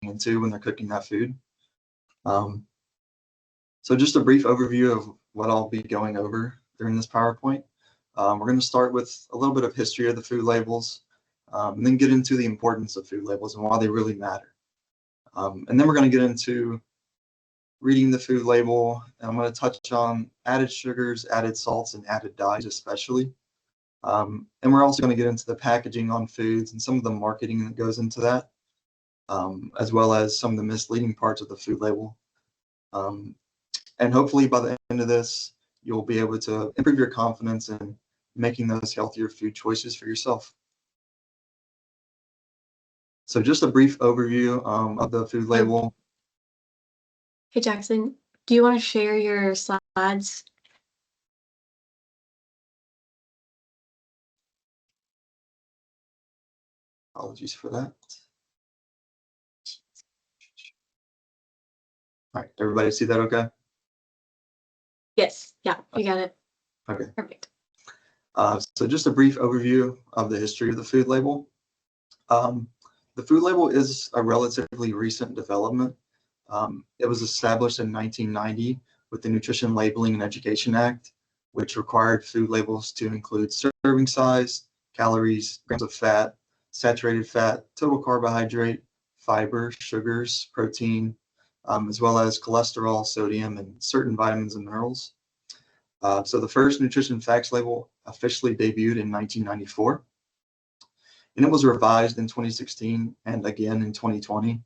into when they're cooking that food. So just a brief overview of what I'll be going over during this PowerPoint. We're going to start with a little bit of history of the food labels, and then get into the importance of food labels and why they really matter. And then we're going to get into reading the food label, and I'm going to touch on added sugars, added salts, and added dyes especially. And we're also going to get into the packaging on foods and some of the marketing that goes into that, as well as some of the misleading parts of the food label. And hopefully by the end of this, you'll be able to improve your confidence in making those healthier food choices for yourself. So just a brief overview of the food label. Hey, Jackson, do you want to share your slides? Apologies for that. All right, everybody see that okay? Yes, yeah, you got it. Okay. Perfect. So just a brief overview of the history of the food label. The food label is a relatively recent development. It was established in 1990 with the Nutrition Labeling and Education Act, which required food labels to include serving size, calories, grams of fat, saturated fat, total carbohydrate, fiber, sugars, protein, as well as cholesterol, sodium, and certain vitamins and minerals. So the first nutrition facts label officially debuted in 1994, and it was revised in 2016 and again in 2020.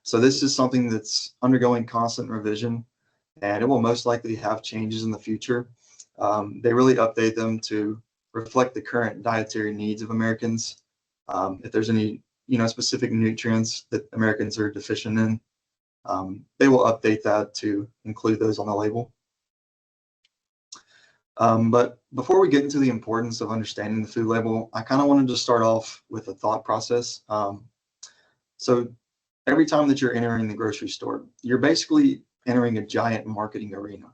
So this is something that's undergoing constant revision, and it will most likely have changes in the future. They really update them to reflect the current dietary needs of Americans. If there's any specific nutrients that Americans are deficient in, they will update that to include those on the label. But before we get into the importance of understanding the food label, I kind of wanted to start off with a thought process. So every time that you're entering the grocery store, you're basically entering a giant marketing arena.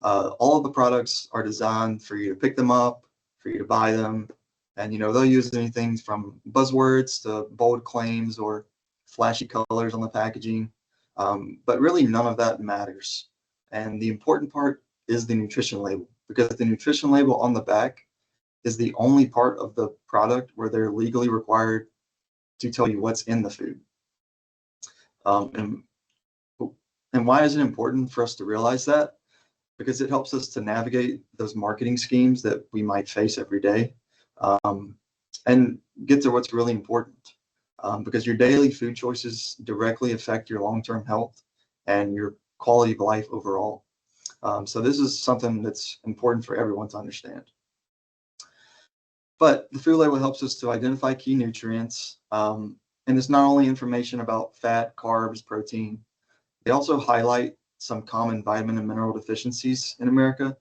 All of the products are designed for you to pick them up, for you to buy them, and they'll use anything from buzzwords to bold claims or flashy colors on the packaging. But really none of that matters. And the important part is the nutrition label, because the nutrition label on the back is the only part of the product where they're legally required to tell you what's in the food. And why is it important for us to realize that? Because it helps us to navigate those marketing schemes that we might face every day, and get to what's really important. Because your daily food choices directly affect your long-term health and your quality of life overall. So this is something that's important for everyone to understand. But the food label helps us to identify key nutrients, and it's not only information about fat, carbs, protein. They also highlight some common vitamin and mineral deficiencies in America.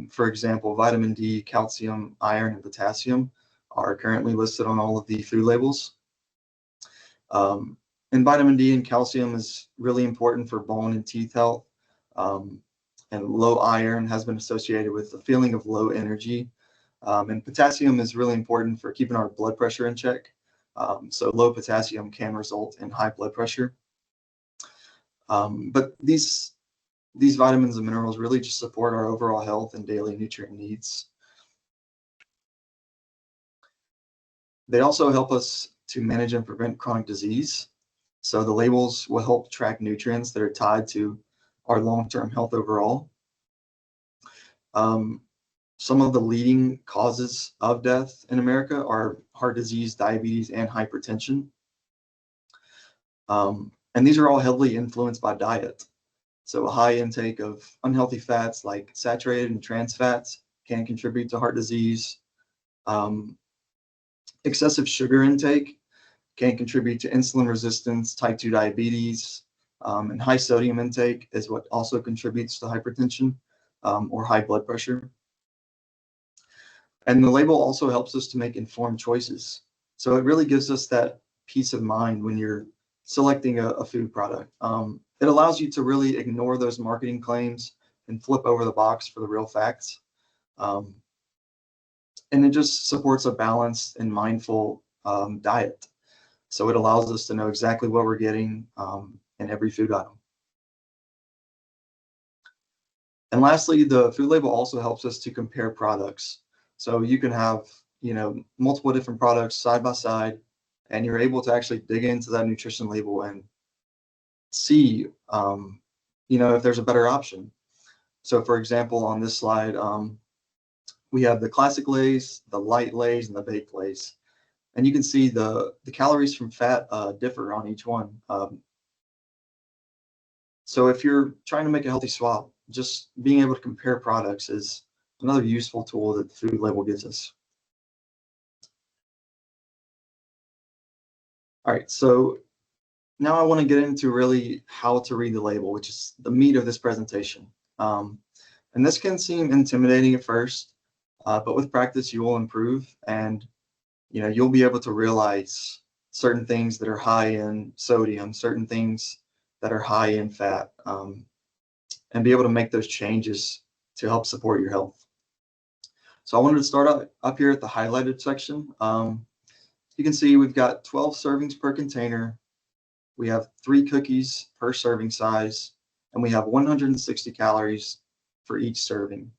For example, vitamin D, calcium, iron, and potassium are currently listed on all of the food labels. And vitamin D and calcium is really important for bone and teeth health. And low iron has been associated with a feeling of low energy. And potassium is really important for keeping our blood pressure in check. So low potassium can result in high blood pressure. But these vitamins and minerals really just support our overall health and daily nutrient needs. They also help us to manage and prevent chronic disease. So the labels will help track nutrients that are tied to our long-term health overall. Some of the leading causes of death in America are heart disease, diabetes, and hypertension. And these are all heavily influenced by diet. So a high intake of unhealthy fats like saturated and trans fats can contribute to heart disease. Excessive sugar intake can contribute to insulin resistance, type 2 diabetes, and high sodium intake is what also contributes to hypertension or high blood pressure. And the label also helps us to make informed choices. So it really gives us that peace of mind when you're selecting a food product. It allows you to really ignore those marketing claims and flip over the box for the real facts. And it just supports a balanced and mindful diet. So it allows us to know exactly what we're getting in every food item. And lastly, the food label also helps us to compare products. So you can have, multiple different products side by side, and you're able to actually dig into that nutrition label and see, if there's a better option. So for example, on this slide, we have the classic Lay's, the light Lay's, and the baked Lay's. And you can see the calories from fat differ on each one. So if you're trying to make a healthy swap, just being able to compare products is another useful tool that the food label gives us. All right, so now I want to get into really how to read the label, which is the meat of this presentation. And this can seem intimidating at first, but with practice, you will improve, and you'll be able to realize certain things that are high in sodium, certain things that are high in fat, and be able to make those changes to help support your health. So I wanted to start up here at the highlighted section. You can see we've got 12 servings per container. We have 3 cookies per serving size, and we have 160 calories for each serving.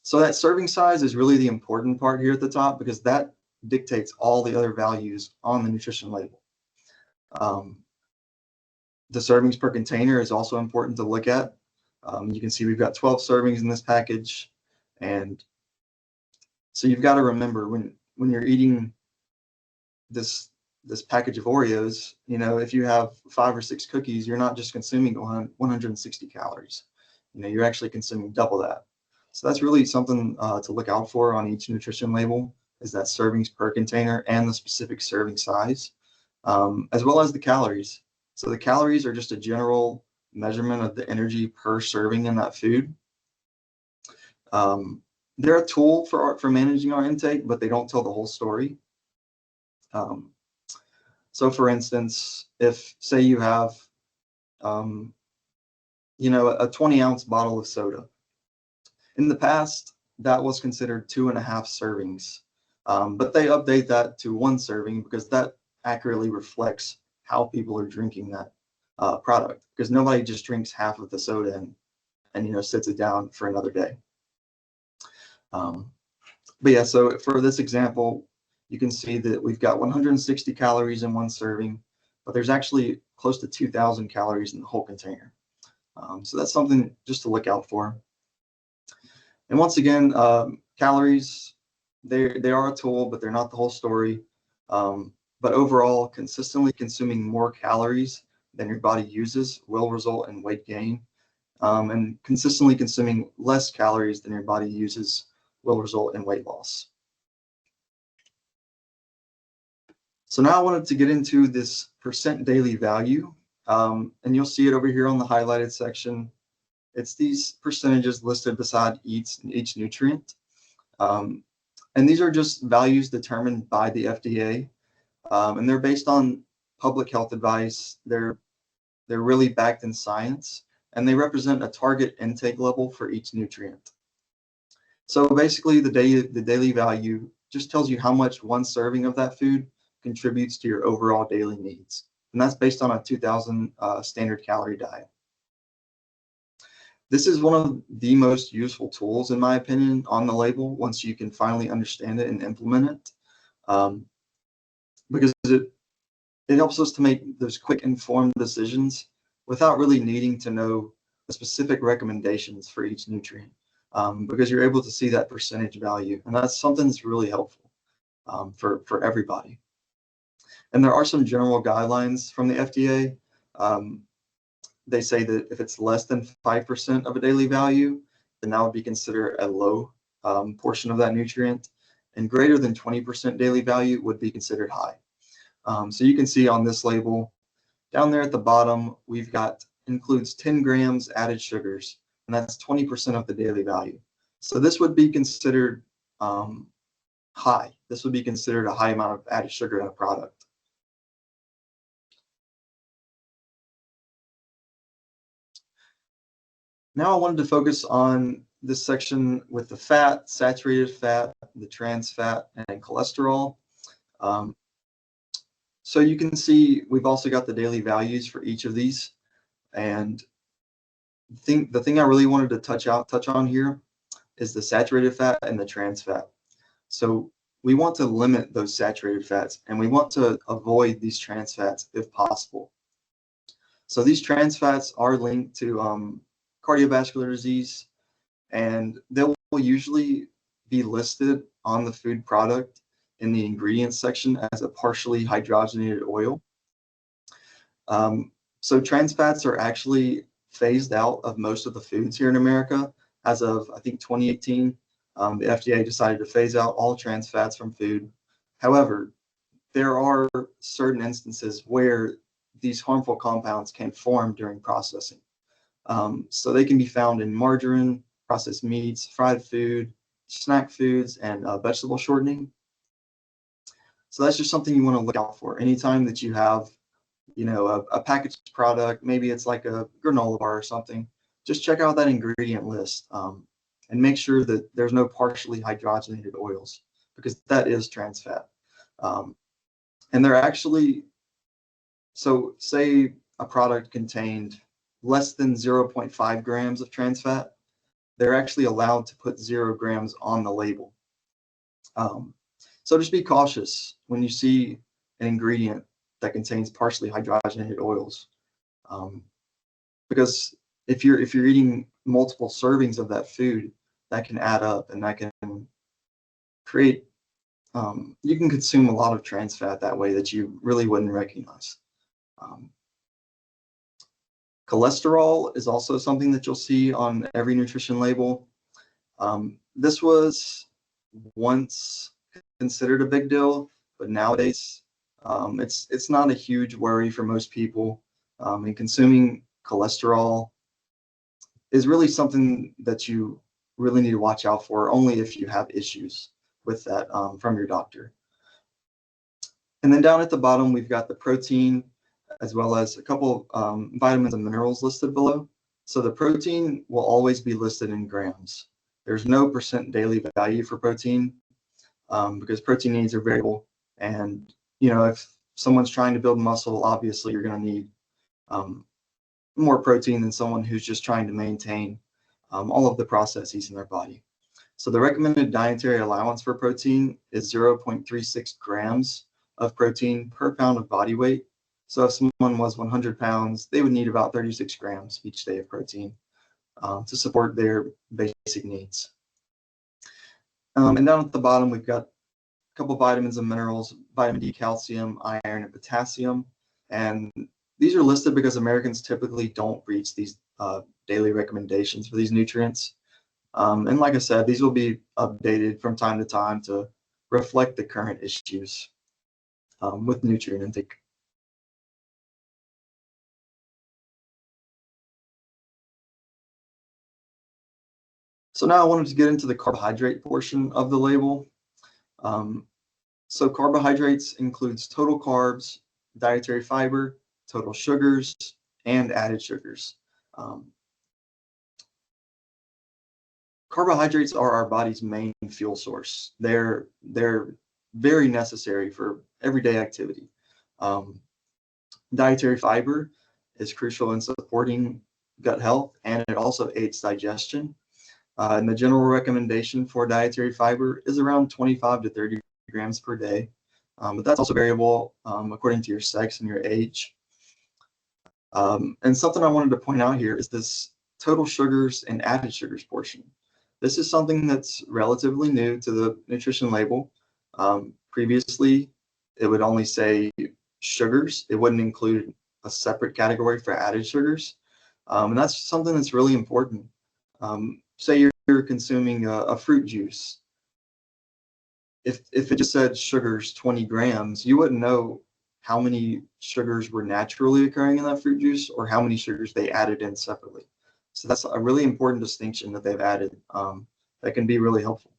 So that serving size is really the important part here at the top, because that dictates all the other values on the nutrition label. The servings per container is also important to look at. You can see we've got 12 servings in this package. And so you've got to remember when you're eating this package of Oreos, if you have 5 or 6 cookies, you're not just consuming 160 calories. You're actually consuming double that. So that's really something to look out for on each nutrition label, is that servings per container and the specific serving size, as well as the calories. So the calories are just a general measurement of the energy per serving in that food. They're a tool for managing our intake, but they don't tell the whole story. So for instance, if say you have, a 20-ounce bottle of soda. In the past, that was considered 2.5 servings, but they update that to 1 serving because that accurately reflects how people are drinking that product, because nobody just drinks half of the soda and sits it down for another day. But yeah, so for this example, you can see that we've got 160 calories in 1 serving, but there's actually close to 2,000 calories in the whole container. So that's something just to look out for. And once again, calories, they are a tool, but they're not the whole story. But overall, consistently consuming more calories than your body uses will result in weight gain. And consistently consuming less calories than your body uses will result in weight loss. So now I wanted to get into this percent daily value, and you'll see it over here on the highlighted section. It's these percentages listed beside each nutrient. And these are just values determined by the FDA, and they're based on public health advice. They're really backed in science, and they represent a target intake level for each nutrient. So basically, the daily value just tells you how much 1 serving of that food contributes to your overall daily needs. And that's based on a 2,000 standard calorie diet. This is one of the most useful tools, in my opinion, on the label once you can finally understand it and implement it, because it helps us to make those quick, informed decisions without really needing to know the specific recommendations for each nutrient, because you're able to see that percentage value, and that's something that's really helpful for everybody. And there are some general guidelines from the FDA. They say that if it's less than 5% of a daily value, then that would be considered a low portion of that nutrient, and greater than 20% daily value would be considered high. So you can see on this label, down there at the bottom, we've got includes 10 grams added sugars, and that's 20% of the daily value. So this would be considered high. This would be considered a high amount of added sugar in a product. Now I wanted to focus on this section with the fat, saturated fat, the trans fat, and cholesterol. So you can see we've also got the daily values for each of these. And the thing I really wanted to touch on here is the saturated fat and the trans fat. So we want to limit those saturated fats and we want to avoid these trans fats if possible. So these trans fats are linked to cardiovascular disease, and they will usually be listed on the food product in the ingredients section as a partially hydrogenated oil. So trans fats are actually phased out of most of the foods here in America. As of, I think, 2018, the FDA decided to phase out all trans fats from food. However, there are certain instances where these harmful compounds can form during processing. So they can be found in margarine, processed meats, fried food, snack foods, and vegetable shortening. So that's just something you want to look out for. Anytime that you have, you know, a packaged product, maybe it's like a granola bar or something, just check out that ingredient list and make sure that there's no partially hydrogenated oils, because that is trans fat. And they're actually, so say a product contained less than 0.5 grams of trans fat, they're actually allowed to put 0 grams on the label. So just be cautious when you see an ingredient that contains partially hydrogenated oils, because if you're eating multiple servings of that food, that can add up and that can create, you can consume a lot of trans fat that way that you really wouldn't recognize. Cholesterol is also something that you'll see on every nutrition label. This was once considered a big deal, but nowadays it's not a huge worry for most people. And consuming cholesterol is really something that you really need to watch out for, only if you have issues with that from your doctor. And then down at the bottom, we've got the protein, as well as a couple vitamins and minerals listed below. So the protein will always be listed in grams. There's no % daily value for protein because protein needs are variable. And, you know, if someone's trying to build muscle, obviously you're going to need more protein than someone who's just trying to maintain all of the processes in their body. So the recommended dietary allowance for protein is 0.36 grams of protein per pound of body weight. So if someone was 100 pounds, they would need about 36 grams each day of protein to support their basic needs. And down at the bottom, we've got a couple vitamins and minerals, vitamin D, calcium, iron, and potassium. And these are listed because Americans typically don't reach these daily recommendations for these nutrients. And like I said, these will be updated from time to time to reflect the current issues with nutrient intake. So now I wanted to get into the carbohydrate portion of the label. So carbohydrates includes total carbs, dietary fiber, total sugars, and added sugars. Carbohydrates are our body's main fuel source. They're very necessary for everyday activity. Dietary fiber is crucial in supporting gut health, and it also aids digestion. And the general recommendation for dietary fiber is around 25 to 30 grams per day. But that's also variable according to your sex and your age. And something I wanted to point out here is this total sugars and added sugars portion. This is something that's relatively new to the nutrition label. Previously, it would only say sugars. It wouldn't include a separate category for added sugars. And that's something that's really important. Say you're consuming a fruit juice. If it just said sugars 20 grams, you wouldn't know how many sugars were naturally occurring in that fruit juice or how many sugars they added in separately. So that's a really important distinction that they've added that can be really helpful.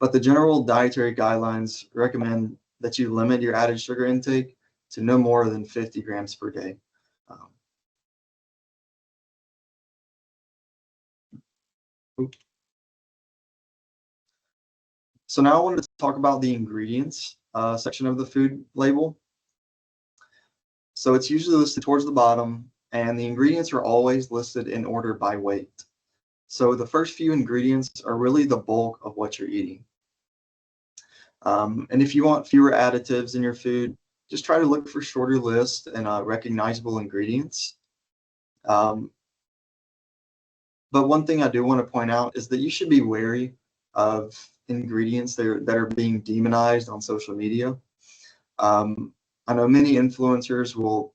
But the general dietary guidelines recommend that you limit your added sugar intake to no more than 50 grams per day. So now I wanted to talk about the ingredients section of the food label. So it's usually listed towards the bottom, and the ingredients are always listed in order by weight. So the first few ingredients are really the bulk of what you're eating. And if you want fewer additives in your food, just try to look for shorter lists and recognizable ingredients. But one thing I do want to point out is that you should be wary of ingredients that are being demonized on social media. I know many influencers will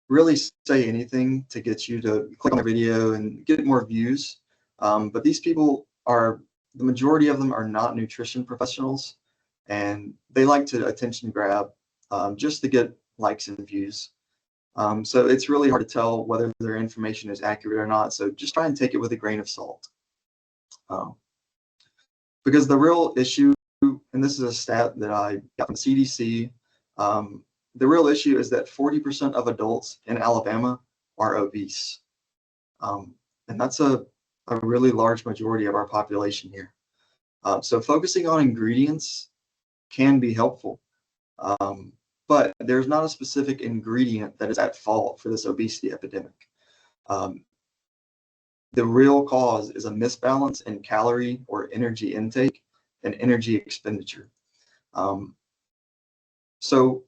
really say anything to get you to click on their video and get more views. But these people the majority of them are not nutrition professionals, and they like to attention grab just to get likes and views. So it's really hard to tell whether their information is accurate or not. So just try and take it with a grain of salt. Because the real issue, and this is a stat that I got from CDC, the real issue is that 40% of adults in Alabama are obese. And that's a really large majority of our population here. So focusing on ingredients can be helpful, but there's not a specific ingredient that is at fault for this obesity epidemic. The real cause is a misbalance in calorie or energy intake and energy expenditure. So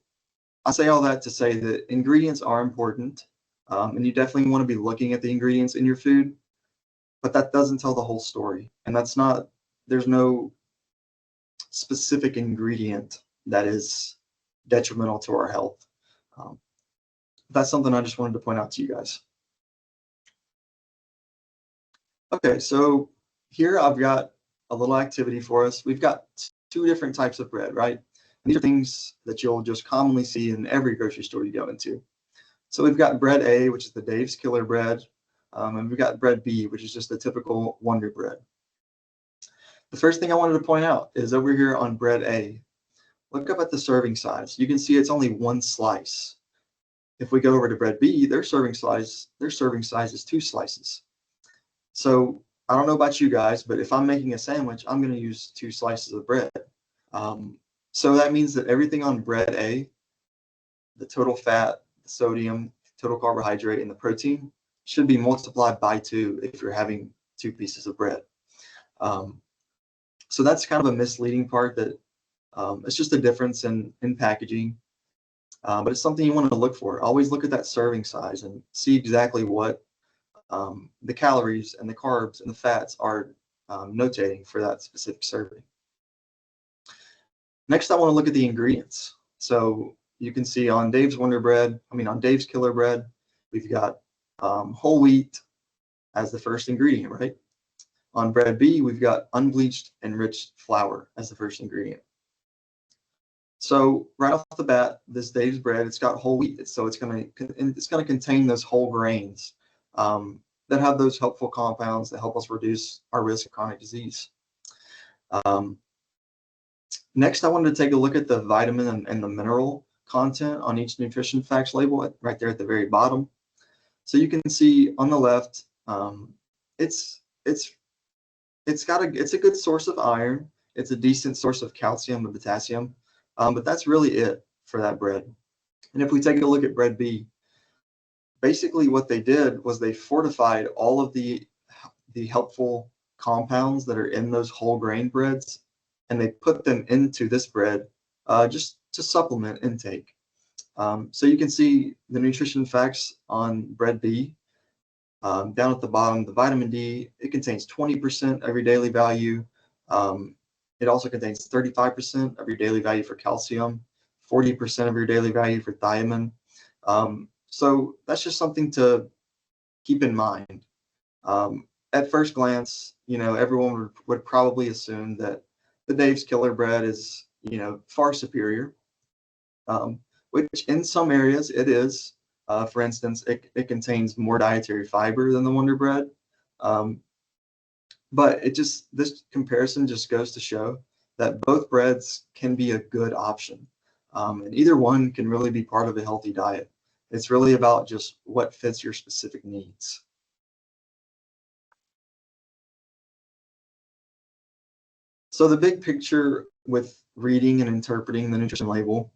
I say all that to say that ingredients are important, and you definitely want to be looking at the ingredients in your food, but that doesn't tell the whole story. And there's no specific ingredient that is detrimental to our health. That's something I just wanted to point out to you guys. Okay, so here I've got a little activity for us. We've got two different types of bread, right? These are things that you'll just commonly see in every grocery store you go into. So we've got bread A, which is the Dave's Killer bread, and we've got bread B, which is just the typical Wonder Bread. The first thing I wanted to point out is over here on bread A. Look up at the serving size. You can see it's only one slice. If we go over to bread B, their serving size is 2 slices. So I don't know about you guys, but if I'm making a sandwich, I'm going to use 2 slices of bread. So that means that everything on bread A, the total fat, the sodium, total carbohydrate, and the protein should be multiplied by 2 if you're having 2 pieces of bread. So that's kind of a misleading part, that it's just a difference in packaging, but it's something you want to look for. Always look at that serving size and see exactly what the calories and the carbs and the fats are notating for that specific serving. Next, I want to look at the ingredients. So you can see on Dave's Killer Bread, we've got whole wheat as the first ingredient, right? On bread B, we've got unbleached enriched flour as the first ingredient. So right off the bat, this Dave's bread, it's got whole wheat, so it's going to contain those whole grains that have those helpful compounds that help us reduce our risk of chronic disease. Next, I wanted to take a look at the vitamin and the mineral content on each nutrition facts label right there at the very bottom. So you can see on the left, it's a good source of iron. It's a decent source of calcium and potassium, but that's really it for that bread. And if we take a look at bread B, basically what they did was they fortified all of the helpful compounds that are in those whole grain breads, and they put them into this bread just to supplement intake. So you can see the nutrition facts on bread B. Down at the bottom, the vitamin D, it contains 20% of your daily value. It also contains 35% of your daily value for calcium, 40% of your daily value for thiamine. So that's just something to keep in mind. At first glance, everyone would probably assume that the Dave's Killer bread is, far superior, which in some areas it is. For instance, it contains more dietary fiber than the Wonder Bread. But this comparison just goes to show that both breads can be a good option. And either one can really be part of a healthy diet. It's really about just what fits your specific needs. So the big picture with reading and interpreting the nutrition label,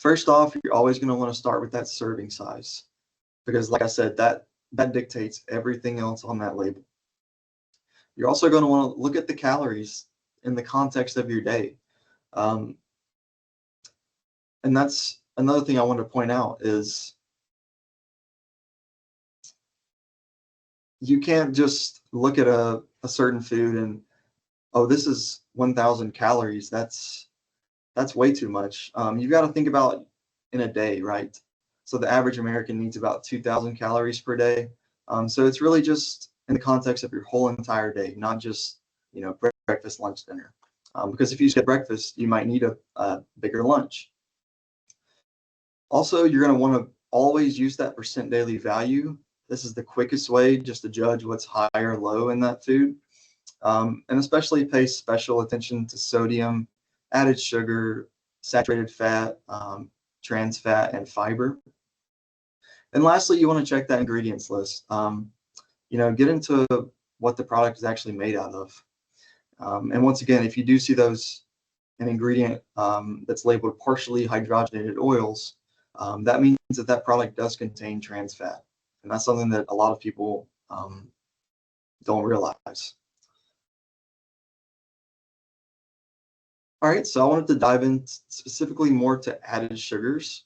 First off, you're always going to want to start with that serving size because, like I said, that dictates everything else on that label. You're also going to want to look at the calories in the context of your day. And that's another thing I want to point out is you can't just look at a certain food and, oh, this is 1,000 calories. That's way too much. You've got to think about in a day, right? So the average American needs about 2,000 calories per day. So it's really just in the context of your whole entire day, not just, breakfast, lunch, dinner. Because if you skip breakfast, you might need a bigger lunch. Also, you're going to want to always use that percent daily value. This is the quickest way just to judge what's high or low in that food. And especially pay special attention to sodium, added sugar, saturated fat, trans fat, and fiber. And lastly, you want to check that ingredients list. Get into what the product is actually made out of. And once again, if you do see an ingredient that's labeled partially hydrogenated oils, that means that product does contain trans fat. And that's something that a lot of people don't realize. All right, so I wanted to dive in specifically more to added sugars.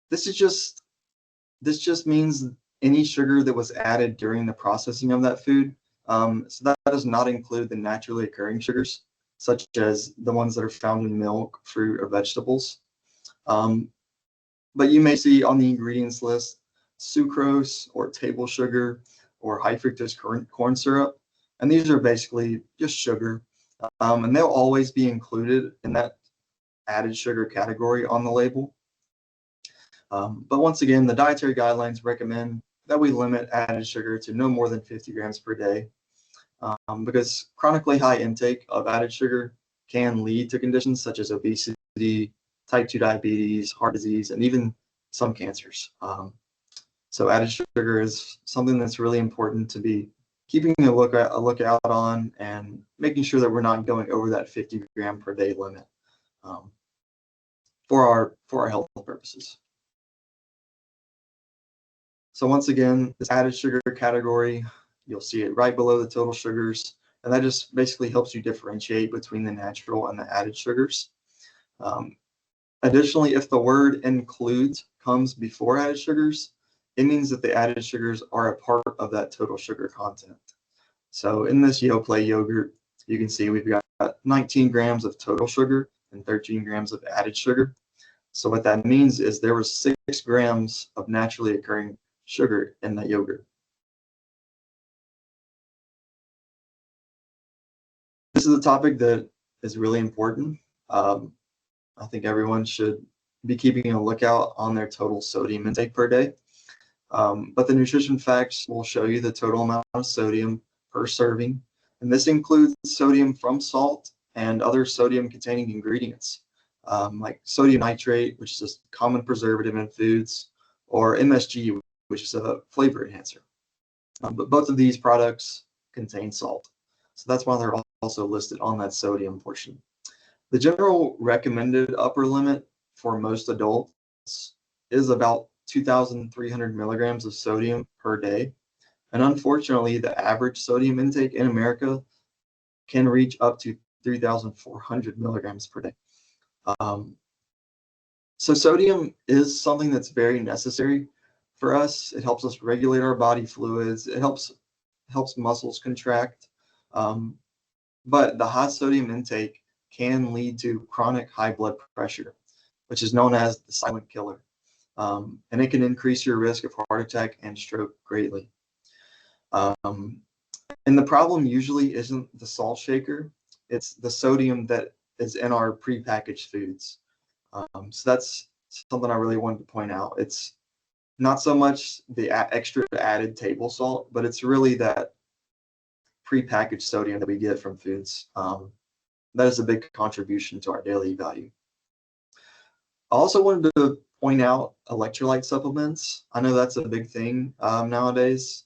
This just means any sugar that was added during the processing of that food. So that does not include the naturally occurring sugars, such as the ones that are found in milk, fruit, or vegetables. But you may see on the ingredients list sucrose or table sugar or high fructose corn syrup. And these are basically just sugar. And they'll always be included in that added sugar category on the label. But once again, the dietary guidelines recommend that we limit added sugar to no more than 50 grams per day, because chronically high intake of added sugar can lead to conditions such as obesity, type 2 diabetes, heart disease, and even some cancers. So added sugar is something that's really important to be keeping a lookout on and making sure that we're not going over that 50 gram per day limit for our health purposes. So once again, this added sugar category, you'll see it right below the total sugars, and that just basically helps you differentiate between the natural and the added sugars. Additionally, if the word includes comes before added sugars, it means that the added sugars are a part of that total sugar content. So in this Yoplait yogurt, you can see we've got 19 grams of total sugar and 13 grams of added sugar. So what that means is there was 6 grams of naturally occurring sugar in that yogurt. This is a topic that is really important. I think everyone should be keeping a lookout on their total sodium intake per day. But the nutrition facts will show you the total amount of sodium per serving. And this includes sodium from salt and other sodium containing ingredients, like sodium nitrate, which is a common preservative in foods, or MSG, which is a flavor enhancer. But both of these products contain salt. So that's why they're also listed on that sodium portion. The general recommended upper limit for most adults is about 2,300 milligrams of sodium per day. And unfortunately, the average sodium intake in America can reach up to 3,400 milligrams per day. So sodium is something that's very necessary for us. It helps us regulate our body fluids. It helps muscles contract. But the high sodium intake can lead to chronic high blood pressure, which is known as the silent killer. And it can increase your risk of heart attack and stroke greatly. And the problem usually isn't the salt shaker, it's the sodium that is in our prepackaged foods. So that's something I really wanted to point out. It's not so much the extra added table salt, but it's really that prepackaged sodium that we get from foods. That is a big contribution to our daily value. I also wanted to point out electrolyte supplements. I know that's a big thing nowadays.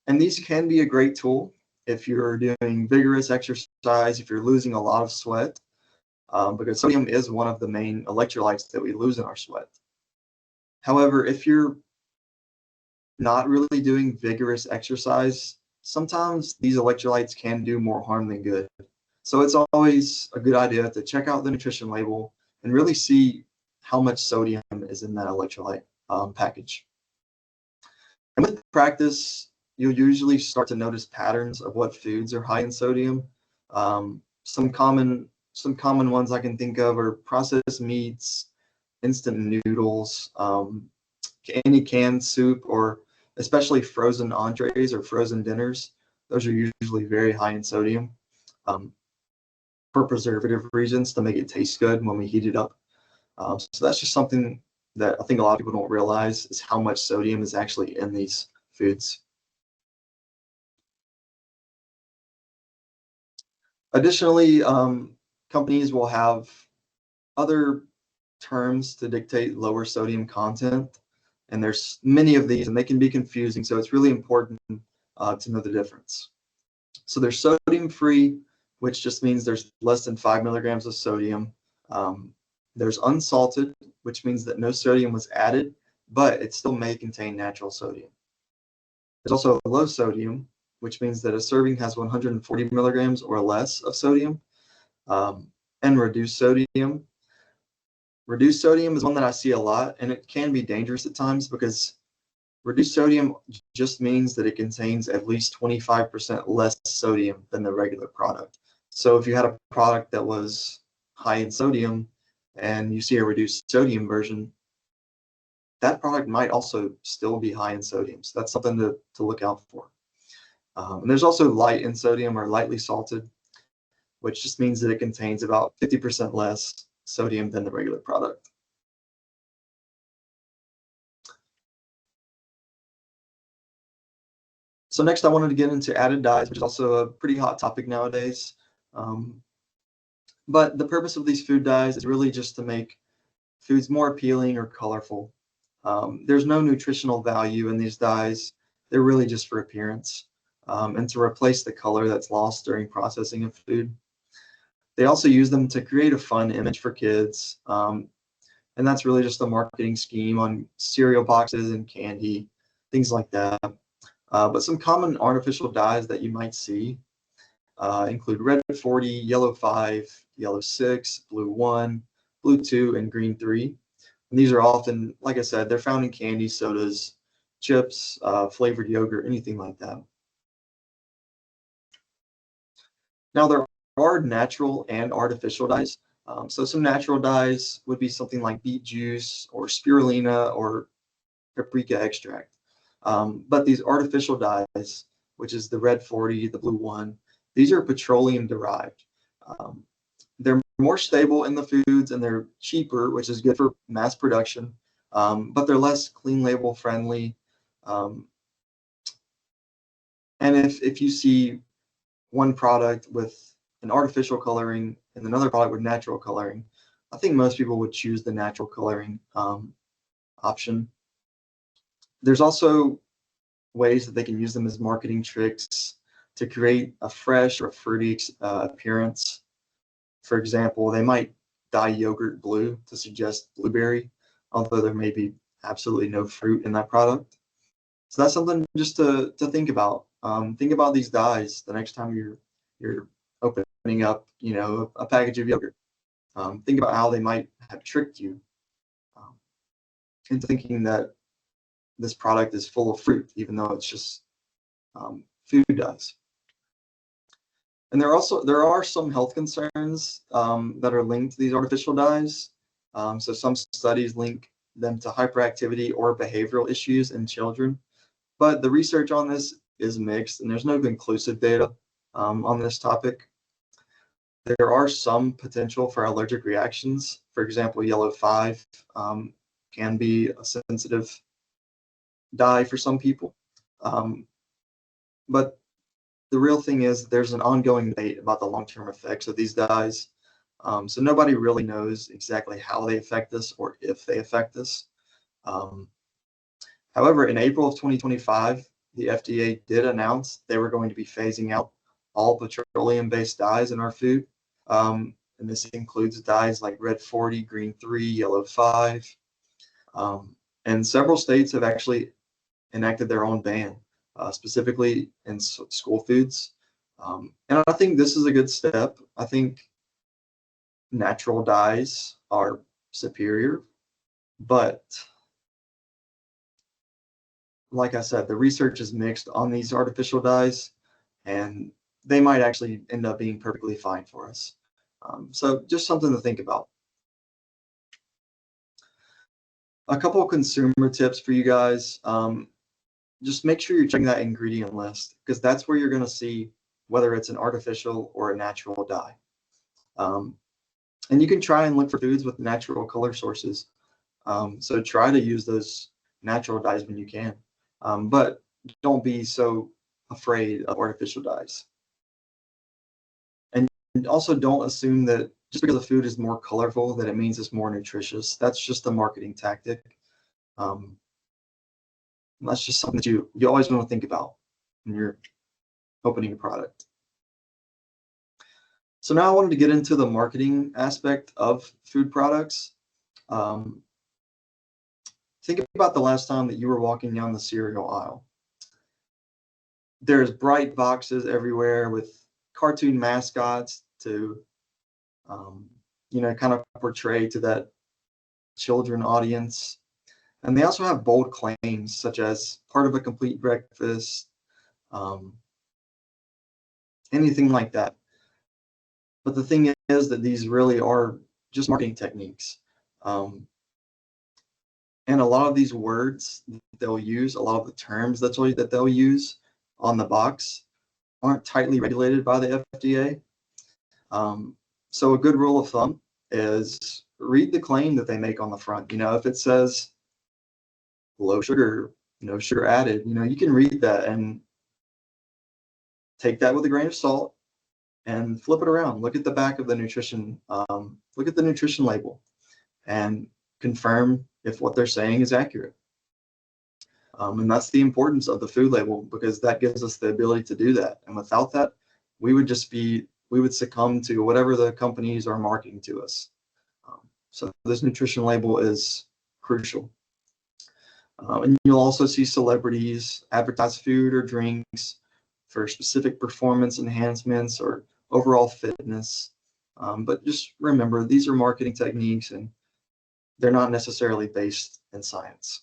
And these can be a great tool if you're doing vigorous exercise, if you're losing a lot of sweat. because sodium is one of the main electrolytes that we lose in our sweat. However, if you're not really doing vigorous exercise, sometimes these electrolytes can do more harm than good. So it's always a good idea to check out the nutrition label and really see how much sodium is in that electrolyte package. And with practice, you'll usually start to notice patterns of what foods are high in sodium. Some common ones I can think of are processed meats, instant noodles, any canned soup, or especially frozen entrees or frozen dinners. Those are usually very high in sodium for preservative reasons, to make it taste good when we heat it up. So that's just something that I think a lot of people don't realize, is how much sodium is actually in these foods. Additionally, companies will have other terms to dictate lower sodium content, and there's many of these, and they can be confusing, so it's really important to know the difference. So there's sodium free, which just means there's less than 5 milligrams of sodium. There's unsalted, which means that no sodium was added, but it still may contain natural sodium. There's also low sodium, which means that a serving has 140 milligrams or less of sodium. And reduced sodium. Reduced sodium is one that I see a lot, and it can be dangerous at times, because reduced sodium just means that it contains at least 25% less sodium than the regular product. So if you had a product that was high in sodium and you see a reduced sodium version, that product might also still be high in sodium. So that's something to look out for. And there's also light in sodium, or lightly salted, which just means that it contains about 50% less sodium than the regular product. So next I wanted to get into added dyes, which is also a pretty hot topic nowadays. But the purpose of these food dyes is really just to make foods more appealing or colorful. There's no nutritional value in these dyes. They're really just for appearance, and to replace the color that's lost during processing of food. They also use them to create a fun image for kids, and that's really just a marketing scheme on cereal boxes and candy, things like that. But some common artificial dyes that you might see include red 40, yellow 5, yellow 6, blue 1, blue 2, and green 3. And these are often, like I said, they're found in candy, sodas, chips, flavored yogurt, anything like that. Now, there are natural and artificial dyes. So some natural dyes would be something like beet juice or spirulina or paprika extract. But these artificial dyes, which is the red 40, the blue 1, these are petroleum derived. They're more stable in the foods, and they're cheaper, which is good for mass production, but they're less clean label friendly. And if you see one product with an artificial coloring and another product with natural coloring, I think most people would choose the natural coloring option. There's also ways that they can use them as marketing tricks to create a fresh or fruity appearance. For example, they might dye yogurt blue to suggest blueberry, although there may be absolutely no fruit in that product. So that's something just to think about. Think about these dyes the next time you're opening up, a package of yogurt. Think about how they might have tricked you into thinking that this product is full of fruit, even though it's just food dyes. And there are some health concerns that are linked to these artificial dyes. So some studies link them to hyperactivity or behavioral issues in children. But the research on this is mixed, and there's no conclusive data on this topic. There are some potential for allergic reactions. For example, yellow 5 can be a sensitive dye for some people. But the real thing is there's an ongoing debate about the long-term effects of these dyes. So nobody really knows exactly how they affect us or if they affect us. However, in April of 2025, the FDA did announce they were going to be phasing out all petroleum-based dyes in our food. and this includes dyes like red 40, green 3, yellow 5. And several states have actually enacted their own ban, specifically in school foods. And I think this is a good step. I think natural dyes are superior, but like I said, the research is mixed on these artificial dyes, and they might actually end up being perfectly fine for us. So just something to think about. A couple of consumer tips for you guys. Just make sure you're checking that ingredient list, because that's where you're going to see whether it's an artificial or a natural dye. And you can try and look for foods with natural color sources. So try to use those natural dyes when you can. But don't be so afraid of artificial dyes. And also don't assume that just because a food is more colorful that it means it's more nutritious. That's just a marketing tactic. That's just something that you always want to think about when you're opening a product. So now I wanted to get into the marketing aspect of food products. Think about the last time that you were walking down the cereal aisle. There's bright boxes everywhere with cartoon mascots to, kind of portray to that children audience. And they also have bold claims such as part of a complete breakfast, anything like that. But the thing is that these really are just marketing techniques. And a lot of these words they'll use, a lot of the terms that they'll use on the box aren't tightly regulated by the FDA. So a good rule of thumb is read the claim that they make on the front. If it says low sugar, no sugar added, you can read that and take that with a grain of salt and flip it around. Look at the back of the nutrition, look at the nutrition label and confirm if what they're saying is accurate. And that's the importance of the food label, because that gives us the ability to do that. And without that, we would succumb to whatever the companies are marketing to us. So this nutrition label is crucial. And you'll also see celebrities advertise food or drinks for specific performance enhancements or overall fitness. But just remember, these are marketing techniques and they're not necessarily based in science.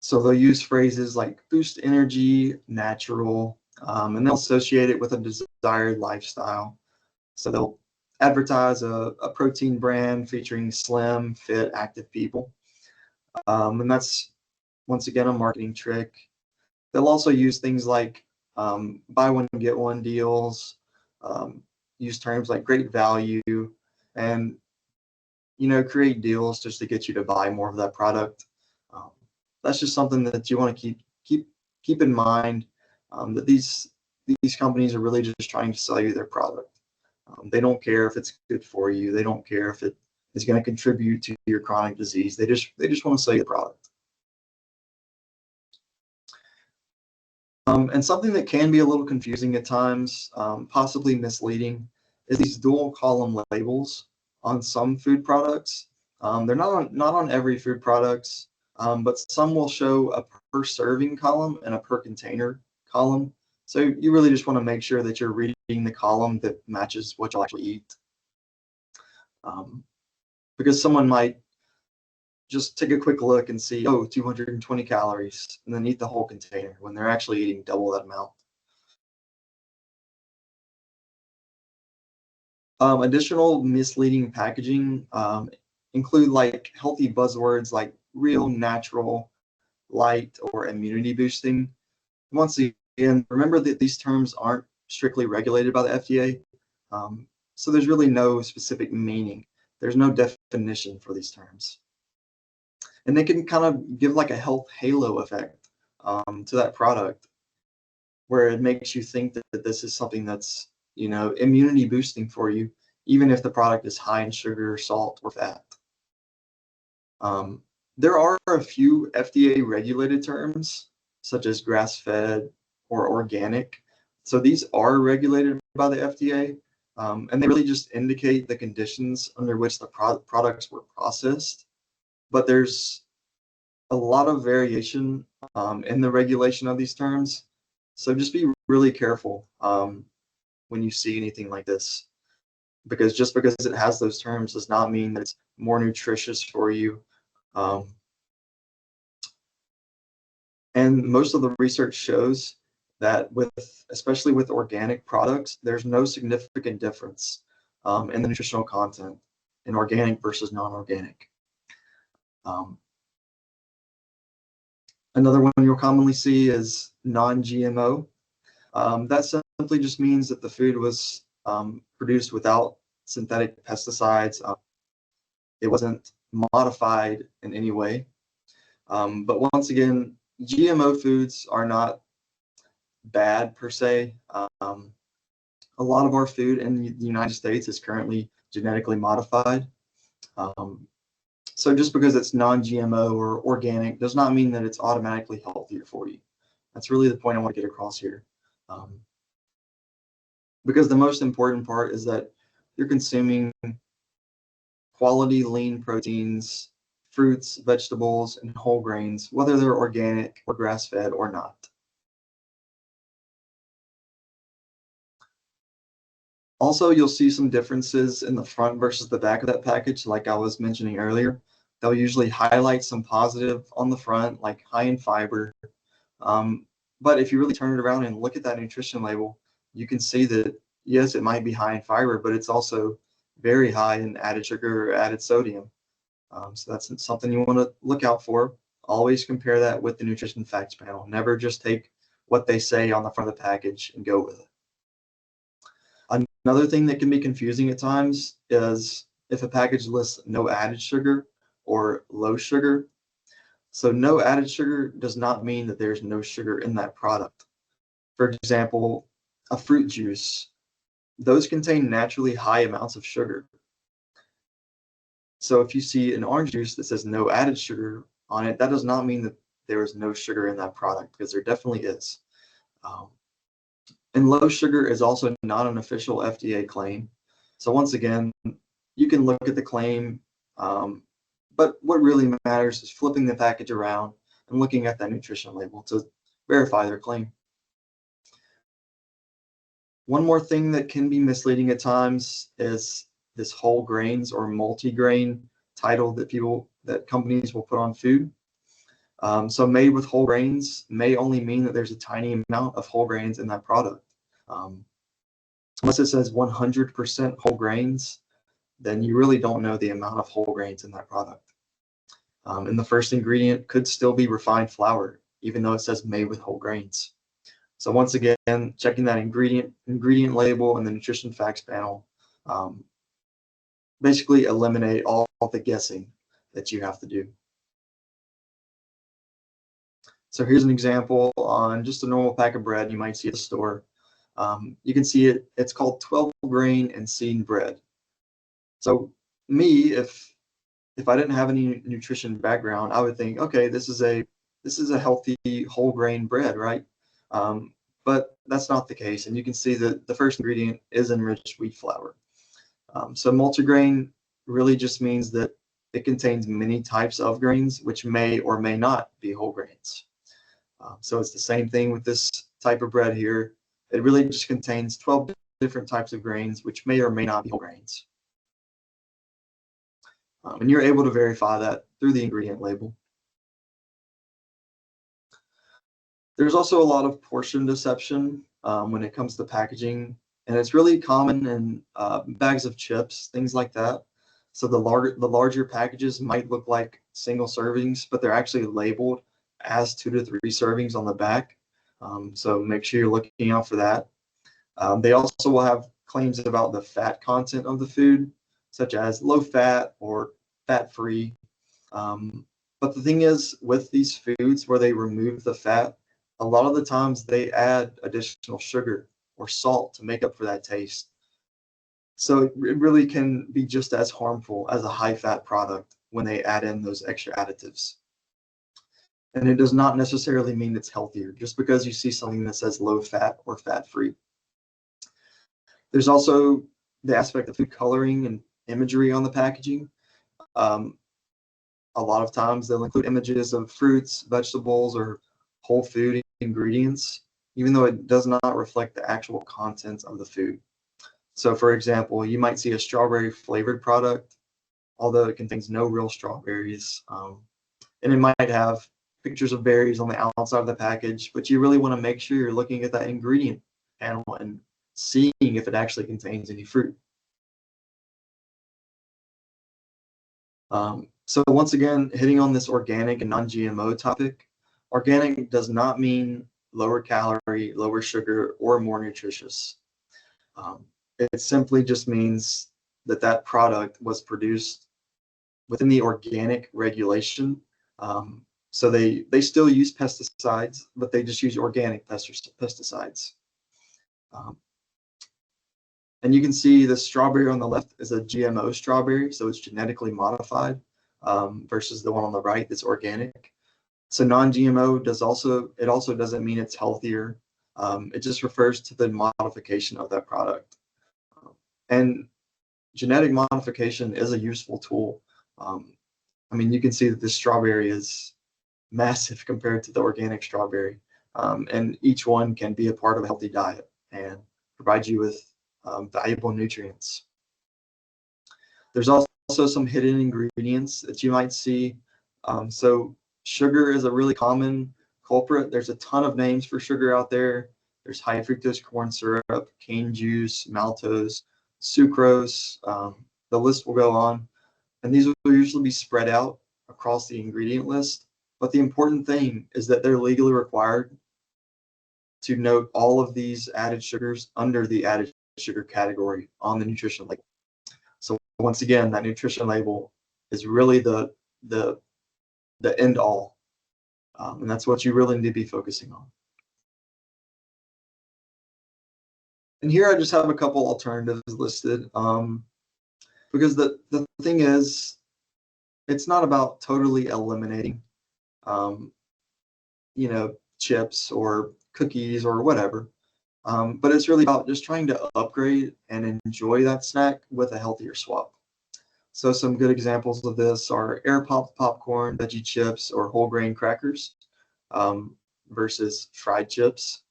So they'll use phrases like boost energy, natural, and they'll associate it with a desired lifestyle. So they'll advertise a protein brand featuring slim, fit, active people. And that's, once again, a marketing trick. They'll also use things like buy one, get one deals, use terms like great value, and create deals just to get you to buy more of that product. That's just something that you want to keep in mind, that these companies are really just trying to sell you their product. They don't care if it's good for you. They don't care if it is going to contribute to your chronic disease. They just want to sell you the product. And something that can be a little confusing at times, possibly misleading, is these dual column labels on some food products. They're not on every food products, but some will show a per serving column and a per container column. So you really just want to make sure that you're reading the column that matches what you'll actually eat. Because someone might just take a quick look and see, 220 calories, and then eat the whole container when they're actually eating double that amount. Additional misleading packaging include like healthy buzzwords like real, natural, light, or immunity boosting. Once again, remember that these terms aren't strictly regulated by the FDA, so there's really no specific meaning. There's no definition for these terms. And they can kind of give like a health halo effect to that product, where it makes you think that this is something that's, immunity boosting for you, even if the product is high in sugar, salt, or fat. There are a few FDA regulated terms, such as grass-fed or organic. So these are regulated by the FDA, And they really just indicate the conditions under which the products were processed. But there's a lot of variation in the regulation of these terms. So just be really careful when you see anything like this, because just because it has those terms does not mean that it's more nutritious for you. And most of the research shows that especially with organic products, there's no significant difference in the nutritional content in organic versus non-organic. Another one you'll commonly see is non-GMO. That simply just means that the food was produced without synthetic pesticides. It wasn't modified in any way. But once again, GMO foods are not bad per se. A lot of our food in the United States is currently genetically modified. So just because it's non-GMO or organic does not mean that it's automatically healthier for you. That's really the point I want to get across here. Because the most important part is that you're consuming quality lean proteins, fruits, vegetables, and whole grains, whether they're organic or grass-fed or not. Also, you'll see some differences in the front versus the back of that package, like I was mentioning earlier. They'll usually highlight some positive on the front, like high in fiber. But if you really turn it around and look at that nutrition label, you can see that, yes, it might be high in fiber, but it's also very high in added sugar or added sodium. So that's something you want to look out for. Always compare that with the nutrition facts panel. Never just take what they say on the front of the package and go with it. Another thing that can be confusing at times is if a package lists no added sugar or low sugar. So no added sugar does not mean that there's no sugar in that product. For example, a fruit juice, those contain naturally high amounts of sugar. So if you see an orange juice that says no added sugar on it, that does not mean that there is no sugar in that product, because there definitely is. And low sugar is also not an official FDA claim. So once again, you can look at the claim, but what really matters is flipping the package around and looking at that nutrition label to verify their claim. One more thing that can be misleading at times is this whole grains or multi-grain title that companies will put on food. So made with whole grains may only mean that there's a tiny amount of whole grains in that product. Unless it says 100% whole grains, then you really don't know the amount of whole grains in that product. And the first ingredient could still be refined flour, even though it says made with whole grains. So once again, checking that ingredient label and the nutrition facts panel basically eliminate all the guessing that you have to do. So here's an example on just a normal pack of bread you might see at the store. You can see it's called 12 grain and seed bread. So me, if I didn't have any nutrition background, I would think, okay, this is a healthy whole grain bread, right? But that's not the case. And you can see that the first ingredient is enriched wheat flour. So multigrain really just means that it contains many types of grains, which may or may not be whole grains. So it's the same thing with this type of bread here. It really just contains 12 different types of grains, which may or may not be whole grains. And you're able to verify that through the ingredient label. There's also a lot of portion deception when it comes to packaging, and it's really common in bags of chips, things like that. So the larger packages might look like single servings, but they're actually labeled as 2 to 3 servings on the back. So make sure you're looking out for that. They also will have claims about the fat content of the food, such as low fat or fat-free. But the thing is, with these foods where they remove the fat, a lot of the times they add additional sugar or salt to make up for that taste. So it really can be just as harmful as a high-fat product when they add in those extra additives. And it does not necessarily mean it's healthier just because you see something that says low fat or fat-free. There's also the aspect of food coloring and imagery on the packaging. A lot of times they'll include images of fruits, vegetables, or whole food ingredients, even though it does not reflect the actual content of the food. So for example, you might see a strawberry flavored product, although it contains no real strawberries. And it might have pictures of berries on the outside of the package, but you really want to make sure you're looking at that ingredient panel and seeing if it actually contains any fruit. So once again, hitting on this organic and non-GMO topic, organic does not mean lower calorie, lower sugar, or more nutritious. It simply just means that that product was produced within the organic regulation. So they still use pesticides, but they just use organic pesticides. And you can see the strawberry on the left is a GMO strawberry, so it's genetically modified, versus the one on the right that's organic. So non-GMO also doesn't mean it's healthier. It just refers to the modification of that product. And genetic modification is a useful tool. I mean, you can see that this strawberry is massive compared to the organic strawberry, and each one can be a part of a healthy diet and provide you with valuable nutrients. There's also some hidden ingredients that you might see. So sugar is a really common culprit. There's a ton of names for sugar out there. There's high fructose corn syrup, cane juice, maltose, sucrose. The list will go on. And these will usually be spread out across the ingredient list. But the important thing is that they're legally required to note all of these added sugars under the added sugar category on the nutrition label. So once again, that nutrition label is really the end all. And that's what you really need to be focusing on. And here I just have a couple alternatives listed, because the thing is, it's not about totally eliminating, chips or cookies or whatever. But it's really about just trying to upgrade and enjoy that snack with a healthier swap. So some good examples of this are air popped popcorn, veggie chips, or whole grain crackers, versus fried chips.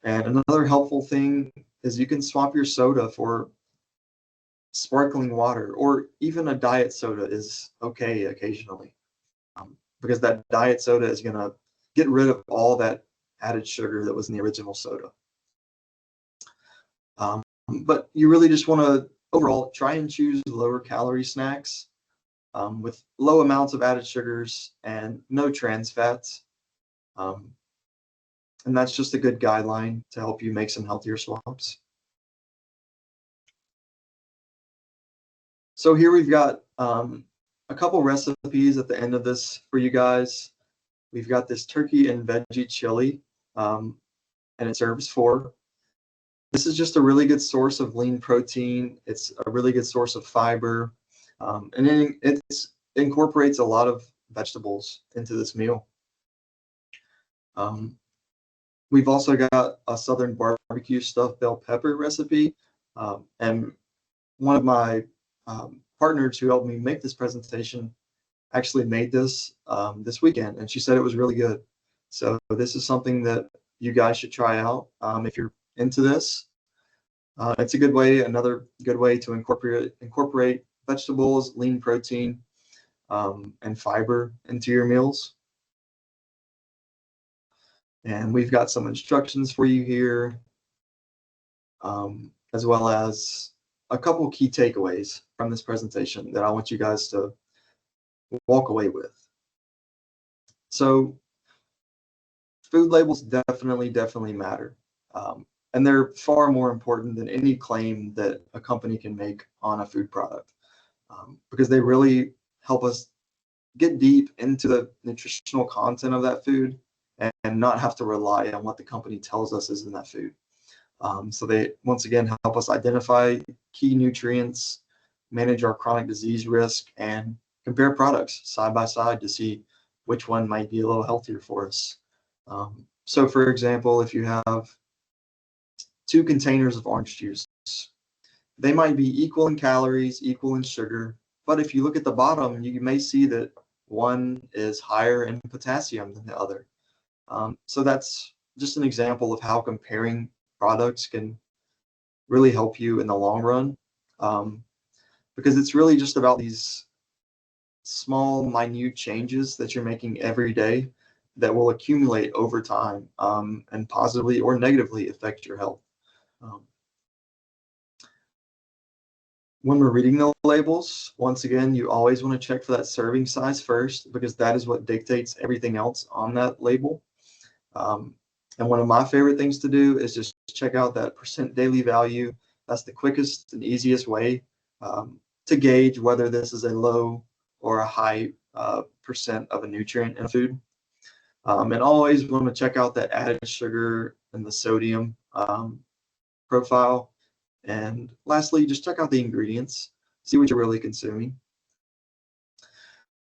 And another helpful thing is you can swap your soda for sparkling water, or even a diet soda is okay occasionally, because that diet soda is going to get rid of all that added sugar that was in the original soda. But you really just want to overall try and choose lower calorie snacks with low amounts of added sugars and no trans fats. And that's just a good guideline to help you make some healthier swaps. So here we've got a couple recipes at the end of this for you guys. We've got this turkey and veggie chili, and it serves 4. This is just a really good source of lean protein. It's a really good source of fiber, and then it incorporates a lot of vegetables into this meal. We've also got a Southern barbecue stuffed bell pepper recipe, and one of my partners who helped me make this presentation actually made this this weekend, and she said it was really good. So this is something that you guys should try out if you're into this. It's a good way, another good way to incorporate vegetables, lean protein, and fiber into your meals. And we've got some instructions for you here, as well as a couple key takeaways from this presentation that I want you guys to walk away with. So food labels definitely matter. And they're far more important than any claim that a company can make on a food product, because they really help us get deep into the nutritional content of that food and not have to rely on what the company tells us is in that food. So they, once again, help us identify key nutrients, manage our chronic disease risk, and compare products side by side to see which one might be a little healthier for us. So for example, if you have 2 containers of orange juice, they might be equal in calories, equal in sugar, but if you look at the bottom, you may see that one is higher in potassium than the other. So that's just an example of how comparing products can really help you in the long run, because it's really just about these small, minute changes that you're making every day that will accumulate over time, and positively or negatively affect your health. When we're reading the labels, once again, you always want to check for that serving size first, because that is what dictates everything else on that label. And one of my favorite things to do is just check out that percent daily value. That's the quickest and easiest way to gauge whether this is a low or a high percent of a nutrient in a food. And always want to check out that added sugar and the sodium profile. And lastly, just check out the ingredients, see what you're really consuming.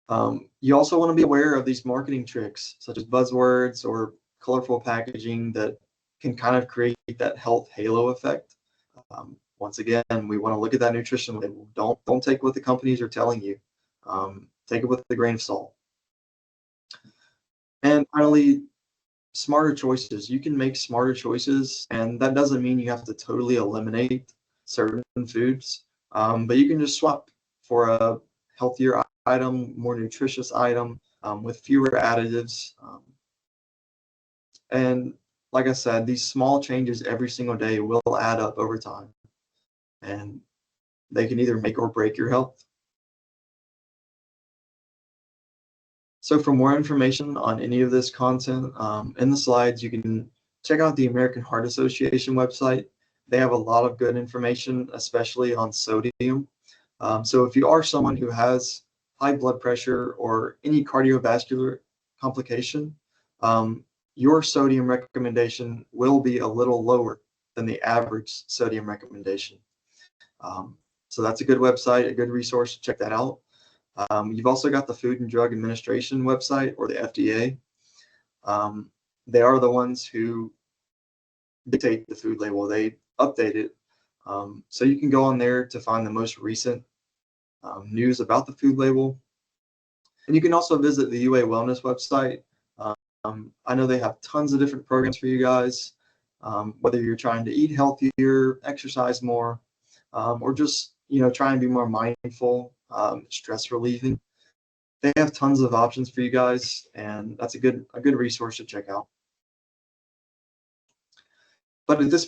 You also want to be aware of these marketing tricks, such as buzzwords or colorful packaging that can kind of create that health halo effect. Once again, we want to look at that nutrition label. Don't take what the companies are telling you. Take it with a grain of salt. And finally, smarter choices. You can make smarter choices, and that doesn't mean you have to totally eliminate certain foods, but you can just swap for a healthier item, more nutritious item, with fewer additives. And like I said, these small changes every single day will add up over time, and they can either make or break your health. So for more information on any of this content, in the slides, you can check out the American Heart Association website. They have a lot of good information, especially on sodium. So if you are someone who has high blood pressure or any cardiovascular complication, your sodium recommendation will be a little lower than the average sodium recommendation. So that's a good website, a good resource to check that out. You've also got the Food and Drug Administration website, or the FDA. They are the ones who dictate the food label. They update it. So you can go on there to find the most recent news about the food label. And you can also visit the UA Wellness website. I know they have tons of different programs for you guys, whether you're trying to eat healthier, exercise more, or just try and be more mindful, stress relieving. They have tons of options for you guys, and that's a good resource to check out. But at this